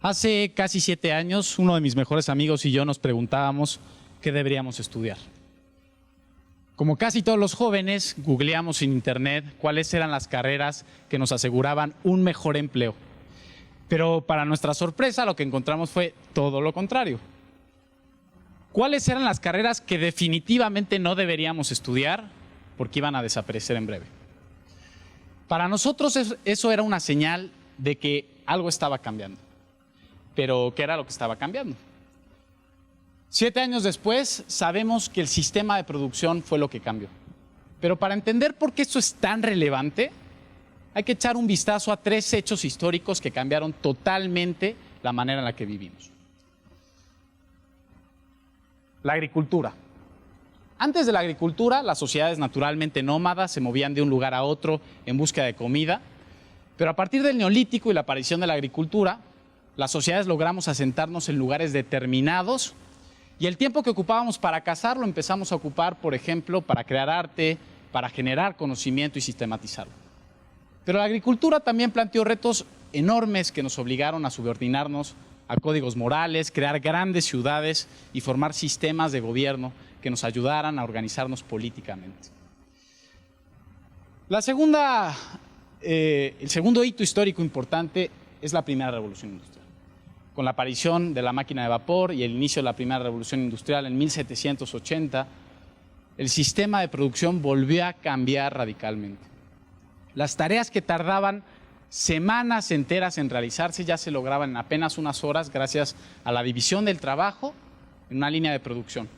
Hace casi 7 años, uno de mis mejores amigos y yo nos preguntábamos qué deberíamos estudiar. Como casi todos los jóvenes, googleamos en internet cuáles eran las carreras que nos aseguraban un mejor empleo. Pero para nuestra sorpresa, lo que encontramos fue todo lo contrario. ¿Cuáles eran las carreras que definitivamente no deberíamos estudiar porque iban a desaparecer en breve? Para nosotros eso era una señal de que algo estaba cambiando. Pero ¿qué era lo que estaba cambiando? 7 años después, sabemos que el sistema de producción fue lo que cambió. Pero para entender por qué esto es tan relevante, hay que echar un vistazo a 3 hechos históricos que cambiaron totalmente la manera en la que vivimos. La agricultura. Antes de la agricultura, las sociedades naturalmente nómadas se movían de un lugar a otro en búsqueda de comida, pero a partir del Neolítico y la aparición de la agricultura, las sociedades logramos asentarnos en lugares determinados y el tiempo que ocupábamos para cazar lo empezamos a ocupar, por ejemplo, para crear arte, para generar conocimiento y sistematizarlo. Pero la agricultura también planteó retos enormes que nos obligaron a subordinarnos a códigos morales, crear grandes ciudades y formar sistemas de gobierno que nos ayudaran a organizarnos políticamente. El segundo hito histórico importante es la primera revolución industrial. Con la aparición de la máquina de vapor y el inicio de la primera revolución industrial en 1780, el sistema de producción volvió a cambiar radicalmente. Las tareas que tardaban semanas enteras en realizarse ya se lograban en apenas unas horas gracias a la división del trabajo en una línea de producción.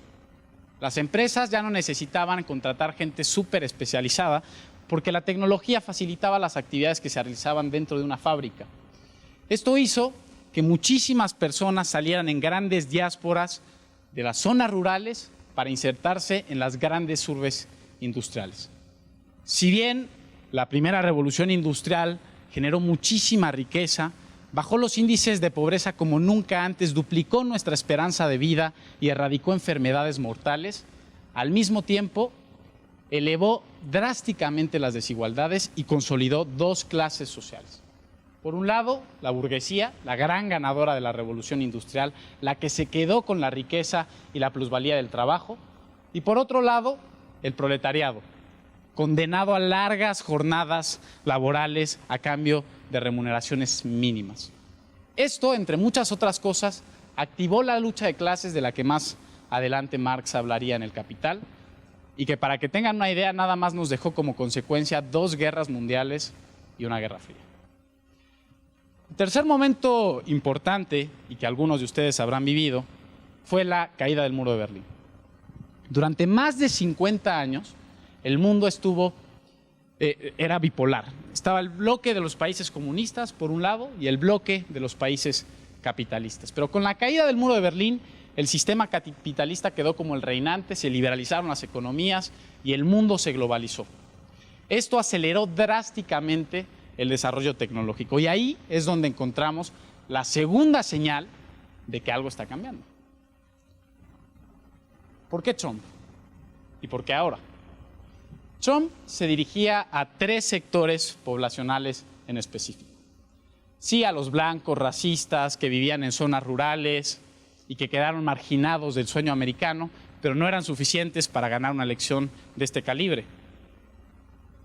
Las empresas ya no necesitaban contratar gente súper especializada porque la tecnología facilitaba las actividades que se realizaban dentro de una fábrica. Esto hizo que muchísimas personas salieran en grandes diásporas de las zonas rurales para insertarse en las grandes urbes industriales. Si bien la primera revolución industrial generó muchísima riqueza, bajó los índices de pobreza como nunca antes, duplicó nuestra esperanza de vida y erradicó enfermedades mortales, al mismo tiempo elevó drásticamente las desigualdades y consolidó 2 clases sociales. Por un lado, la burguesía, la gran ganadora de la revolución industrial, la que se quedó con la riqueza y la plusvalía del trabajo, y por otro lado, el proletariado, condenado a largas jornadas laborales a cambio de remuneraciones mínimas. Esto, entre muchas otras cosas, activó la lucha de clases de la que más adelante Marx hablaría en El Capital, y que para que tengan una idea, nada más nos dejó como consecuencia 2 guerras mundiales y una guerra fría. El tercer momento importante, y que algunos de ustedes habrán vivido, fue la caída del muro de Berlín. Durante más de 50 años, el mundo era bipolar. Estaba el bloque de los países comunistas, por un lado, y el bloque de los países capitalistas. Pero con la caída del muro de Berlín, el sistema capitalista quedó como el reinante, se liberalizaron las economías y el mundo se globalizó. Esto aceleró drásticamente el desarrollo tecnológico y ahí es donde encontramos la segunda señal de que algo está cambiando. ¿Por qué Trump? ¿Y por qué ahora? Trump se dirigía a 3 sectores poblacionales en específico. Sí, a los blancos racistas que vivían en zonas rurales y que quedaron marginados del sueño americano, pero no eran suficientes para ganar una elección de este calibre.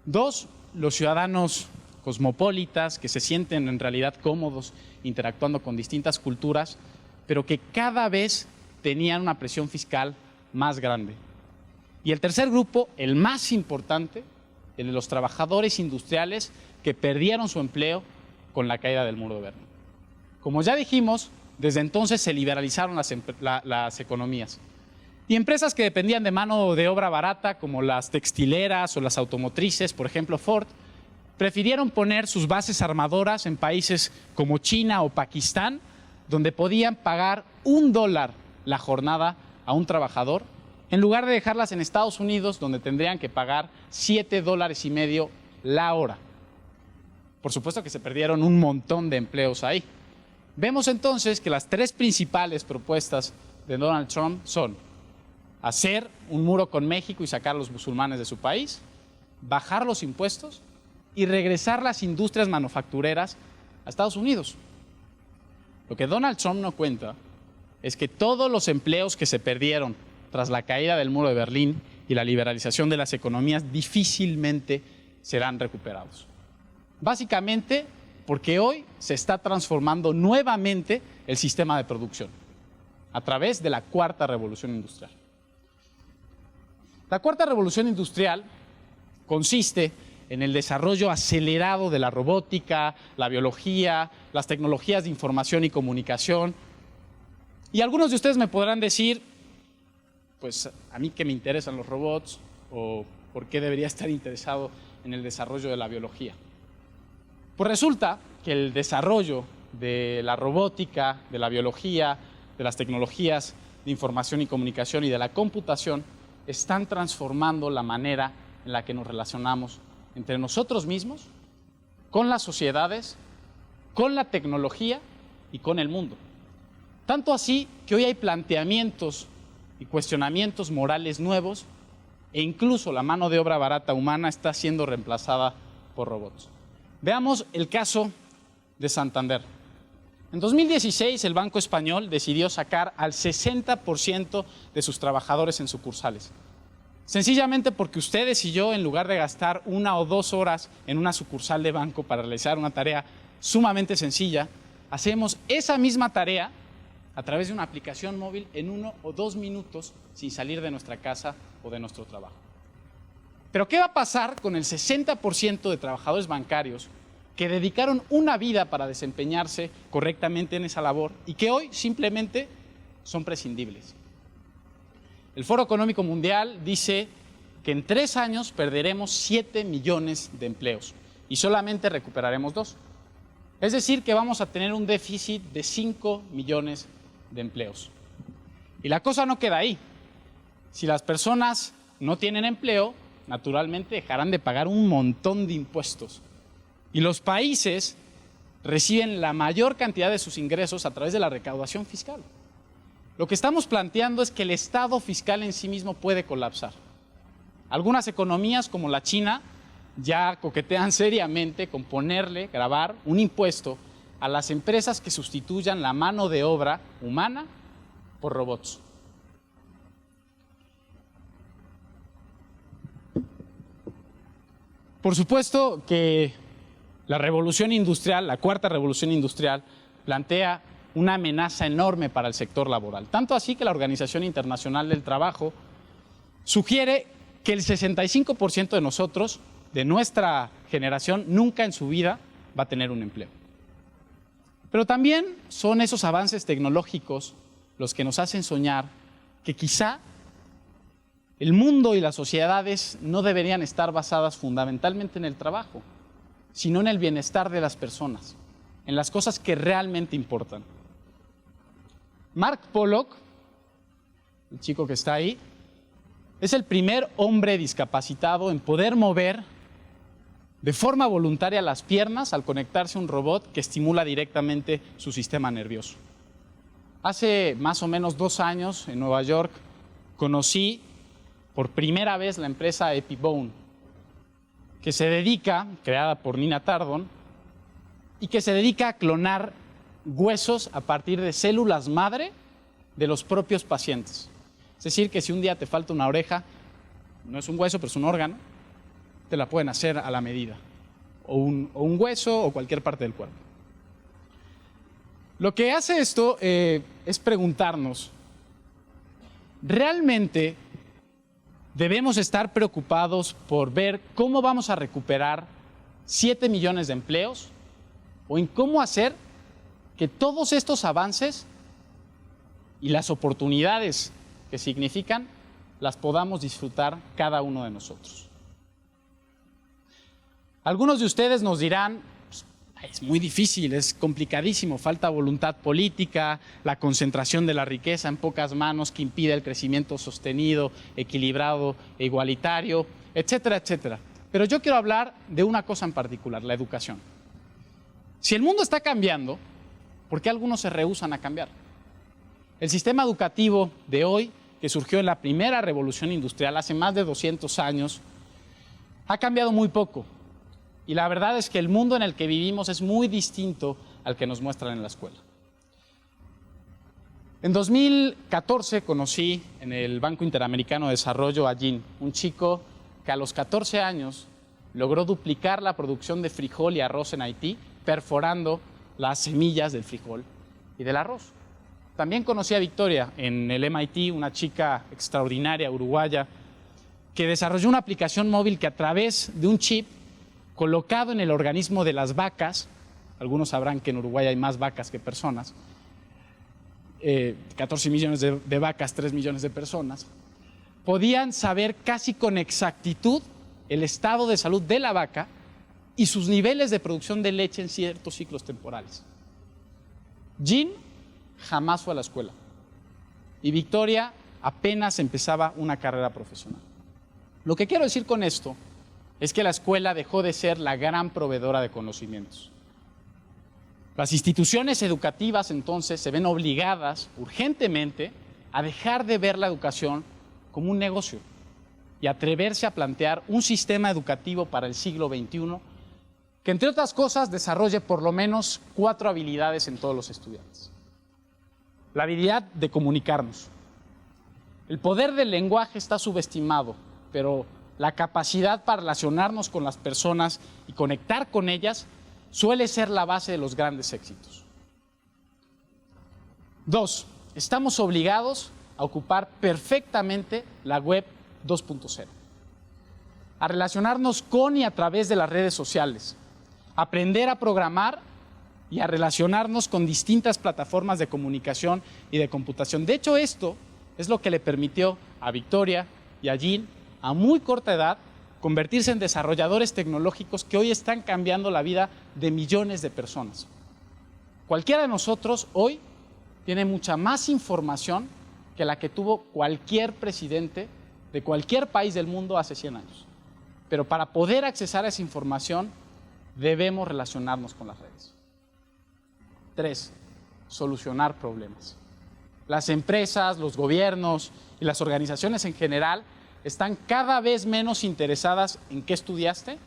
2, los ciudadanos cosmopolitas que se sienten en realidad cómodos interactuando con distintas culturas, pero que cada vez tenían una presión fiscal más grande. Y el tercer grupo, el más importante, el de los trabajadores industriales que perdieron su empleo con la caída del muro de Berlín. Como ya dijimos, desde entonces se liberalizaron las economías. Y empresas que dependían de mano de obra barata, como las textileras o las automotrices, por ejemplo Ford, prefirieron poner sus bases armadoras en países como China o Pakistán, donde podían pagar $1 la jornada a un trabajador, en lugar de dejarlas en Estados Unidos, donde tendrían que pagar $7.50 la hora. Por supuesto que se perdieron un montón de empleos ahí. Vemos entonces que las 3 principales propuestas de Donald Trump son hacer un muro con México y sacar a los musulmanes de su país, bajar los impuestos y regresar las industrias manufactureras a Estados Unidos. Lo que Donald Trump no cuenta es que todos los empleos que se perdieron tras la caída del muro de Berlín y la liberalización de las economías difícilmente serán recuperados. Básicamente porque hoy se está transformando nuevamente el sistema de producción a través de la cuarta revolución industrial. La cuarta revolución industrial consiste en el desarrollo acelerado de la robótica, la biología, las tecnologías de información y comunicación. Y algunos de ustedes me podrán decir, pues a mí que me interesan los robots o por qué debería estar interesado en el desarrollo de la biología. Pues resulta que el desarrollo de la robótica, de la biología, de las tecnologías de información y comunicación y de la computación están transformando la manera en la que nos relacionamos entre nosotros mismos, con las sociedades, con la tecnología y con el mundo. Tanto así que hoy hay planteamientos y cuestionamientos morales nuevos e incluso la mano de obra barata humana está siendo reemplazada por robots. Veamos el caso de Santander. En 2016 el Banco Español decidió sacar al 60% de sus trabajadores en sucursales. Sencillamente porque ustedes y yo, en lugar de gastar 1 o 2 horas en una sucursal de banco para realizar una tarea sumamente sencilla, hacemos esa misma tarea a través de una aplicación móvil en 1 o 2 minutos sin salir de nuestra casa o de nuestro trabajo. Pero ¿qué va a pasar con el 60% de trabajadores bancarios que dedicaron una vida para desempeñarse correctamente en esa labor y que hoy simplemente son prescindibles? El Foro Económico Mundial dice que en 3 años perderemos 7 millones de empleos y solamente recuperaremos 2. Es decir, que vamos a tener un déficit de 5 millones de empleos. Y la cosa no queda ahí. Si las personas no tienen empleo, naturalmente dejarán de pagar un montón de impuestos. Y los países reciben la mayor cantidad de sus ingresos a través de la recaudación fiscal. Lo que estamos planteando es que el estado fiscal en sí mismo puede colapsar. Algunas economías, como la China, ya coquetean seriamente con gravar un impuesto a las empresas que sustituyan la mano de obra humana por robots. Por supuesto que la revolución industrial, la cuarta revolución industrial, plantea una amenaza enorme para el sector laboral. Tanto así que la Organización Internacional del Trabajo sugiere que el 65% de nosotros, de nuestra generación, nunca en su vida va a tener un empleo. Pero también son esos avances tecnológicos los que nos hacen soñar que quizá el mundo y las sociedades no deberían estar basadas fundamentalmente en el trabajo, sino en el bienestar de las personas, en las cosas que realmente importan. Mark Pollock, el chico que está ahí, es el primer hombre discapacitado en poder mover de forma voluntaria las piernas al conectarse a un robot que estimula directamente su sistema nervioso. Hace más o menos 2 años en Nueva York conocí por primera vez la empresa EpiBone, que se dedica, creada por Nina Tardon, y que se dedica a clonar huesos a partir de células madre de los propios pacientes. Es decir, que si un día te falta una oreja, no es un hueso, pero es un órgano, te la pueden hacer a la medida, o un hueso o cualquier parte del cuerpo. Lo que hace esto es preguntarnos, ¿realmente debemos estar preocupados por ver cómo vamos a recuperar 7 millones de empleos o en cómo hacer que todos estos avances y las oportunidades que significan las podamos disfrutar cada uno de nosotros? Algunos de ustedes nos dirán, es muy difícil, es complicadísimo, falta voluntad política, la concentración de la riqueza en pocas manos que impide el crecimiento sostenido, equilibrado e igualitario, etcétera, etcétera. Pero yo quiero hablar de una cosa en particular, la educación. Si el mundo está cambiando, ¿por qué algunos se rehúsan a cambiar? El sistema educativo de hoy, que surgió en la primera revolución industrial hace más de 200 años, ha cambiado muy poco. Y la verdad es que el mundo en el que vivimos es muy distinto al que nos muestran en la escuela. En 2014 conocí en el Banco Interamericano de Desarrollo a Jin, un chico que a los 14 años logró duplicar la producción de frijol y arroz en Haití, perforando las semillas del frijol y del arroz. También conocí a Victoria en el MIT, una chica extraordinaria, uruguaya, que desarrolló una aplicación móvil que a través de un chip colocado en el organismo de las vacas, algunos sabrán que en Uruguay hay más vacas que personas, 14 millones de vacas, 3 millones de personas, podían saber casi con exactitud el estado de salud de la vaca y sus niveles de producción de leche en ciertos ciclos temporales. Jin jamás fue a la escuela y Victoria apenas empezaba una carrera profesional. Lo que quiero decir con esto es que la escuela dejó de ser la gran proveedora de conocimientos. Las instituciones educativas entonces se ven obligadas urgentemente a dejar de ver la educación como un negocio y atreverse a plantear un sistema educativo para el siglo XXI que, entre otras cosas, desarrolle por lo menos 4 habilidades en todos los estudiantes. La habilidad de comunicarnos. El poder del lenguaje está subestimado, pero la capacidad para relacionarnos con las personas y conectar con ellas suele ser la base de los grandes éxitos. 2. Estamos obligados a ocupar perfectamente la web 2.0, a relacionarnos con y a través de las redes sociales, aprender a programar y a relacionarnos con distintas plataformas de comunicación y de computación. De hecho, esto es lo que le permitió a Victoria y a Jin, a muy corta edad, convertirse en desarrolladores tecnológicos que hoy están cambiando la vida de millones de personas. Cualquiera de nosotros hoy tiene mucha más información que la que tuvo cualquier presidente de cualquier país del mundo hace 100 años. Pero para poder accesar a esa información, debemos relacionarnos con las redes. 3. Solucionar problemas. Las empresas, los gobiernos y las organizaciones en general están cada vez menos interesadas en qué estudiaste,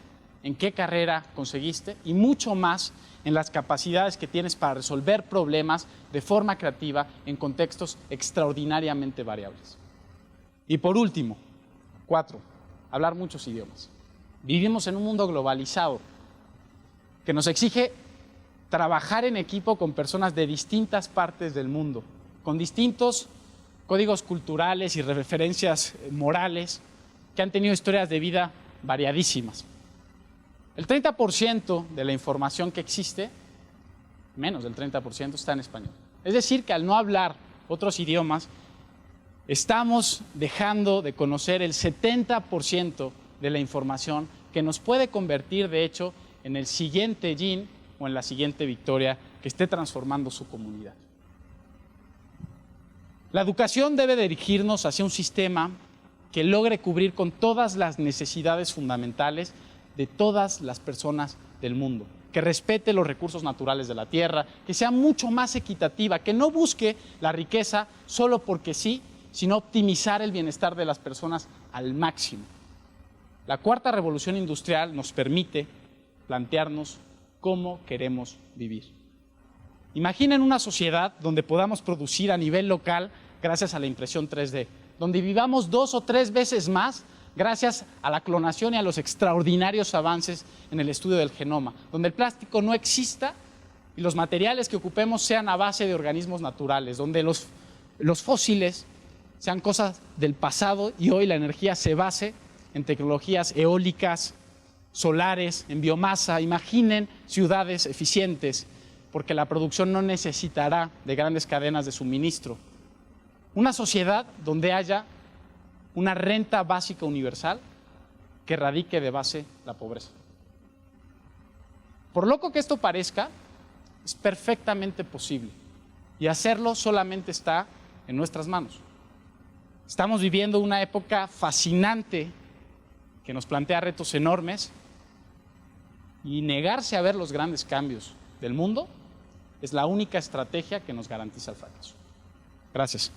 en qué carrera conseguiste y mucho más en las capacidades que tienes para resolver problemas de forma creativa en contextos extraordinariamente variables. Y por último, 4, hablar muchos idiomas. Vivimos en un mundo globalizado que nos exige trabajar en equipo con personas de distintas partes del mundo, con distintos códigos culturales y referencias morales que han tenido historias de vida variadísimas. El 30% de la información que existe, menos del 30%, está en español. Es decir, que al no hablar otros idiomas, estamos dejando de conocer el 70% de la información que nos puede convertir, de hecho, en el siguiente Jin o en la siguiente Victoria que esté transformando su comunidad. La educación debe dirigirnos hacia un sistema que logre cubrir con todas las necesidades fundamentales de todas las personas del mundo, que respete los recursos naturales de la tierra, que sea mucho más equitativa, que no busque la riqueza solo porque sí, sino optimizar el bienestar de las personas al máximo. La cuarta revolución industrial nos permite plantearnos cómo queremos vivir. Imaginen una sociedad donde podamos producir a nivel local gracias a la impresión 3D, donde vivamos 2 o 3 veces más gracias a la clonación y a los extraordinarios avances en el estudio del genoma, donde el plástico no exista y los materiales que ocupemos sean a base de organismos naturales, donde los fósiles sean cosas del pasado y hoy la energía se base en tecnologías eólicas, solares, en biomasa. Imaginen ciudades eficientes, porque la producción no necesitará de grandes cadenas de suministro. Una sociedad donde haya una renta básica universal que erradique de base la pobreza. Por loco que esto parezca, es perfectamente posible y hacerlo solamente está en nuestras manos. Estamos viviendo una época fascinante que nos plantea retos enormes y negarse a ver los grandes cambios del mundo es la única estrategia que nos garantiza el fracaso. Gracias.